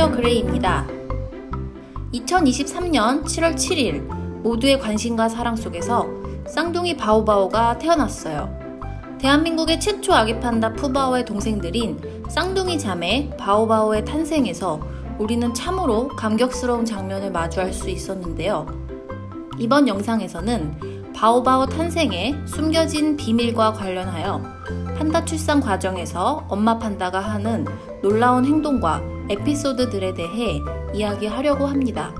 안녕하세요, 그레이입니다. 2023년 7월 7일 모두의 관심과 사랑 속에서 쌍둥이 바오바오가 태어났어요. 대한민국의 최초 아기 판다 푸바오의 동생들인 쌍둥이 자매 바오바오의 탄생에서 우리는 참으로 감격스러운 장면을 마주할 수 있었는데요. 이번 영상에서는 바오바오 탄생의 숨겨진 비밀과 관련하여 판다 출산 과정에서 엄마 판다가 하는 놀라운 행동과 에피소드들에 대해 이야기하려고 합니다.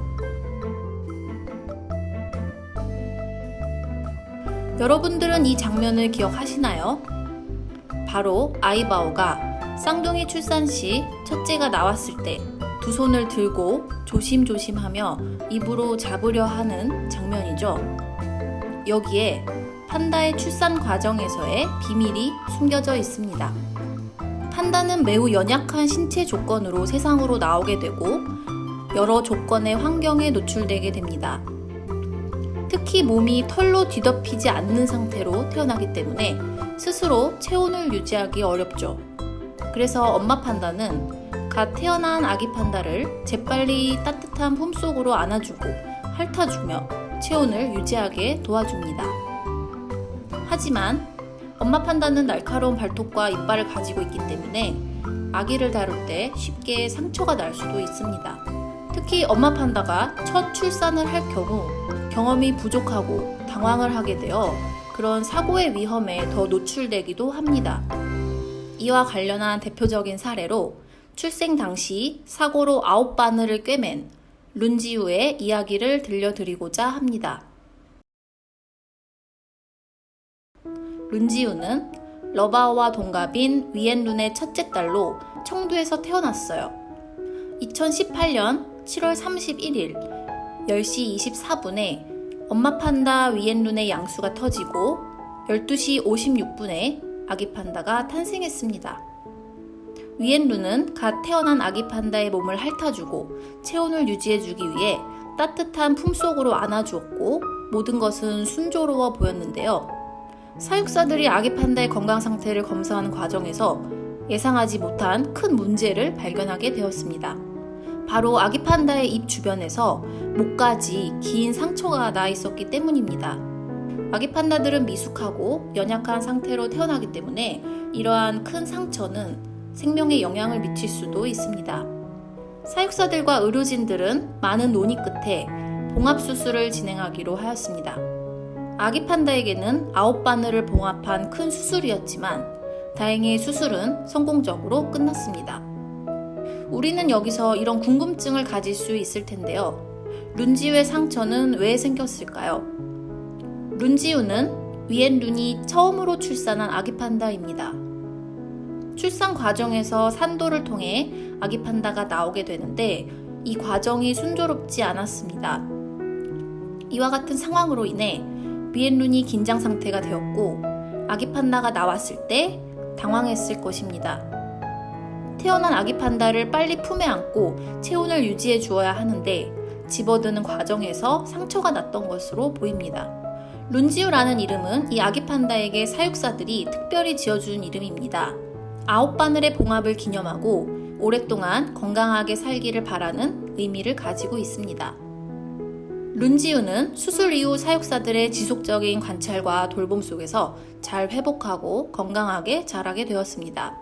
여러분들은 이 장면을 기억하시나요? 바로 아이바오가 쌍둥이 출산 시 첫째가 나왔을 때 두 손을 들고 조심조심하며 입으로 잡으려 하는 장면이죠. 여기에 판다의 출산 과정에서의 비밀이 숨겨져 있습니다. 판다는 매우 연약한 신체 조건으로 세상으로 나오게 되고 여러 조건의 환경에 노출되게 됩니다. 특히 몸이 털로 뒤덮이지 않는 상태로 태어나기 때문에 스스로 체온을 유지하기 어렵죠. 그래서 엄마 판다는 갓 태어난 아기 판다를 재빨리 따뜻한 품속으로 안아주고 핥아주며 체온을 유지하게 도와줍니다. 하지만 엄마 판다는 날카로운 발톱과 이빨을 가지고 있기 때문에 아기를 다룰 때 쉽게 상처가 날 수도 있습니다. 특히 엄마 판다가 첫 출산을 할 경우 경험이 부족하고 당황을 하게 되어 그런 사고의 위험에 더 노출되기도 합니다. 이와 관련한 대표적인 사례로 출생 당시 사고로 9바늘을 꿰맨 룬지우의 이야기를 들려드리고자 합니다. 룬지우는 러바오와 동갑인 위엔룬의 첫째 딸로 청두에서 태어났어요. 2018년 7월 31일 10시 24분에 엄마 판다 위엔룬의 양수가 터지고 12시 56분에 아기 판다가 탄생했습니다. 위엔룬은 갓 태어난 아기 판다의 몸을 핥아주고 체온을 유지해주기 위해 따뜻한 품속으로 안아주었고 모든 것은 순조로워 보였는데요. 사육사들이 아기 판다의 건강 상태를 검사하는 과정에서 예상하지 못한 큰 문제를 발견하게 되었습니다. 바로 아기 판다의 입 주변에서 목까지 긴 상처가 나 있었기 때문입니다. 아기 판다들은 미숙하고 연약한 상태로 태어나기 때문에 이러한 큰 상처는 생명에 영향을 미칠 수도 있습니다. 사육사들과 의료진들은 많은 논의 끝에 봉합수술을 진행하기로 하였습니다. 아기 판다에게는 9바늘을 봉합한 큰 수술이었지만 다행히 수술은 성공적으로 끝났습니다. 우리는 여기서 이런 궁금증을 가질 수 있을 텐데요. 룬지우의 상처는 왜 생겼을까요? 룬지우는 위엔룬이 처음으로 출산한 아기 판다입니다. 출산 과정에서 산도를 통해 아기 판다가 나오게 되는데 이 과정이 순조롭지 않았습니다. 이와 같은 상황으로 인해 위엔룬이 긴장 상태가 되었고 아기 판다가 나왔을 때 당황했을 것입니다. 태어난 아기 판다를 빨리 품에 안고 체온을 유지해 주어야 하는데 집어드는 과정에서 상처가 났던 것으로 보입니다. 룬지우라는 이름은 이 아기 판다에게 사육사들이 특별히 지어준 이름입니다. 9바늘의 봉합을 기념하고 오랫동안 건강하게 살기를 바라는 의미를 가지고 있습니다. 룬지우는 수술 이후 사육사들의 지속적인 관찰과 돌봄 속에서 잘 회복하고 건강하게 자라게 되었습니다.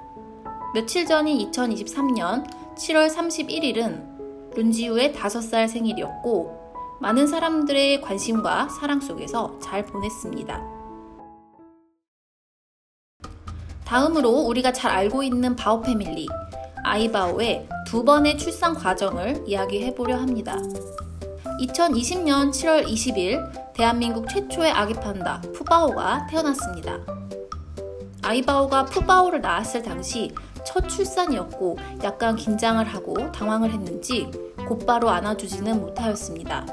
며칠 전인 2023년 7월 31일은 룬지우의 5살 생일이었고 많은 사람들의 관심과 사랑 속에서 잘 보냈습니다. 다음으로 우리가 잘 알고 있는 바오 패밀리, 아이바오의 두 번의 출산 과정을 이야기해보려 합니다. 2020년 7월 20일 대한민국 최초의 아기 판다 푸바오가 태어났습니다. 아이바오가 푸바오를 낳았을 당시 첫 출산이었고 약간 긴장을 하고 당황을 했는지 곧바로 안아주지는 못하였습니다.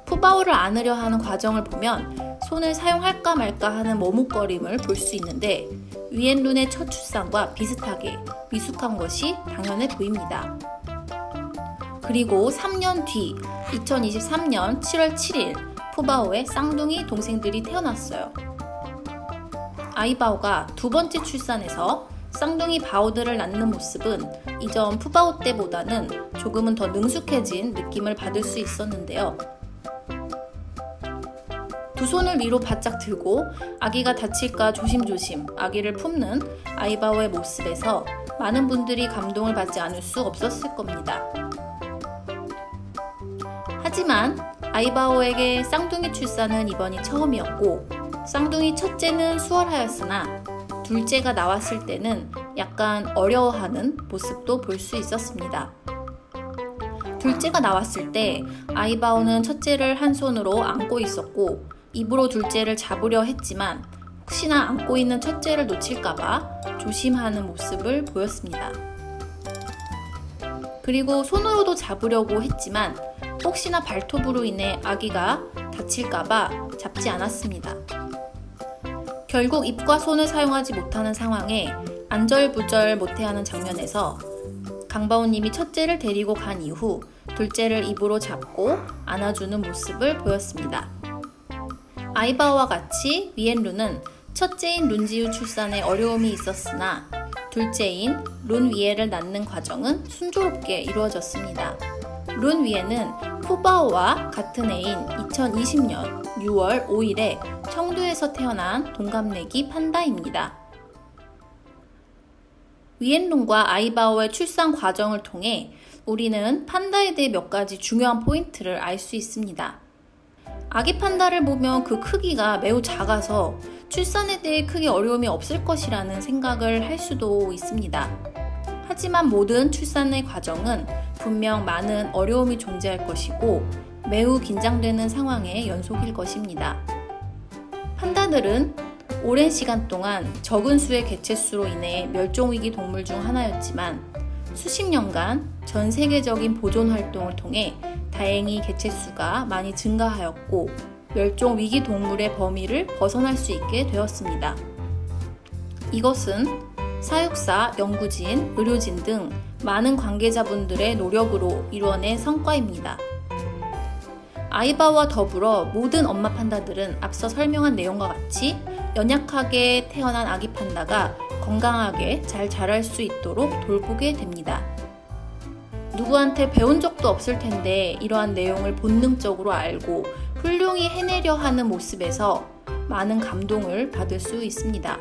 푸바오를 안으려 하는 과정을 보면 손을 사용할까 말까 하는 머뭇거림을 볼 수 있는데 위엔룬의 첫 출산과 비슷하게 미숙한 것이 당연해 보입니다. 그리고 3년 뒤 2023년 7월 7일 푸바오의 쌍둥이 동생들이 태어났어요. 아이바오가 두 번째 출산에서 쌍둥이 바오들을 낳는 모습은 이전 푸바오 때보다는 조금은 더 능숙해진 느낌을 받을 수 있었는데요. 두 손을 위로 바짝 들고 아기가 다칠까 조심조심 아기를 품는 아이바오의 모습에서 많은 분들이 감동을 받지 않을 수 없었을 겁니다. 하지만 아이바오에게 쌍둥이 출산은 이번이 처음이었고, 쌍둥이 첫째는 수월하였으나 둘째가 나왔을 때는 약간 어려워하는 모습도 볼 수 있었습니다. 둘째가 나왔을 때 아이바오는 첫째를 한 손으로 안고 있었고 입으로 둘째를 잡으려 했지만 혹시나 안고 있는 첫째를 놓칠까봐 조심하는 모습을 보였습니다. 그리고 손으로도 잡으려고 했지만 혹시나 발톱으로 인해 아기가 다칠까봐 잡지 않았습니다. 결국 입과 손을 사용하지 못하는 상황에 안절부절 못해하는 장면에서 강바오님이 첫째를 데리고 간 이후 둘째를 입으로 잡고 안아주는 모습을 보였습니다. 아이바오와 같이 위엔룬은 첫째인 룬지유 출산에 어려움이 있었으나 둘째인 룬위에를 낳는 과정은 순조롭게 이루어졌습니다. 룬위에는 푸바오와 같은 해인 2020년 6월 5일에 청두에서 태어난 동갑내기 판다입니다. 위엔룬과 아이바오의 출산 과정을 통해 우리는 판다에 대해 몇 가지 중요한 포인트를 알 수 있습니다. 아기 판다를 보면 그 크기가 매우 작아서 출산에 대해 크게 어려움이 없을 것이라는 생각을 할 수도 있습니다. 하지만 모든 출산의 과정은 분명 많은 어려움이 존재할 것이고 매우 긴장되는 상황의 연속일 것입니다. 판다들은 오랜 시간 동안 적은 수의 개체수로 인해 멸종위기 동물 중 하나였지만 수십 년간 전 세계적인 보존 활동을 통해 다행히 개체수가 많이 증가하였고 멸종위기 동물의 범위를 벗어날 수 있게 되었습니다. 이것은 사육사, 연구진, 의료진 등 많은 관계자분들의 노력으로 이루어낸 성과입니다. 아이바오와 더불어 모든 엄마 판다들은 앞서 설명한 내용과 같이 연약하게 태어난 아기 판다가 건강하게 잘 자랄 수 있도록 돌보게 됩니다. 누구한테 배운 적도 없을 텐데 이러한 내용을 본능적으로 알고 훌륭히 해내려 하는 모습에서 많은 감동을 받을 수 있습니다.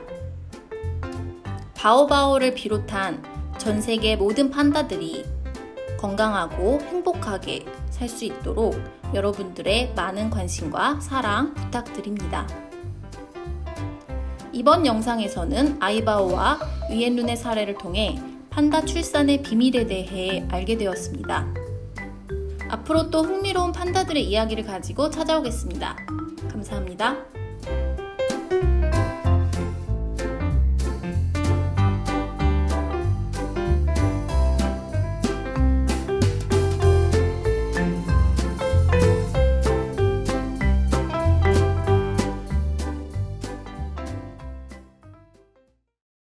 바오바오를 비롯한 전 세계 모든 판다들이 건강하고 행복하게 살 수 있도록 여러분들의 많은 관심과 사랑 부탁드립니다. 이번 영상에서는 아이바오와 위엔룬의 사례를 통해 판다 출산의 비밀에 대해 알게 되었습니다. 앞으로 또 흥미로운 판다들의 이야기를 가지고 찾아오겠습니다. 감사합니다.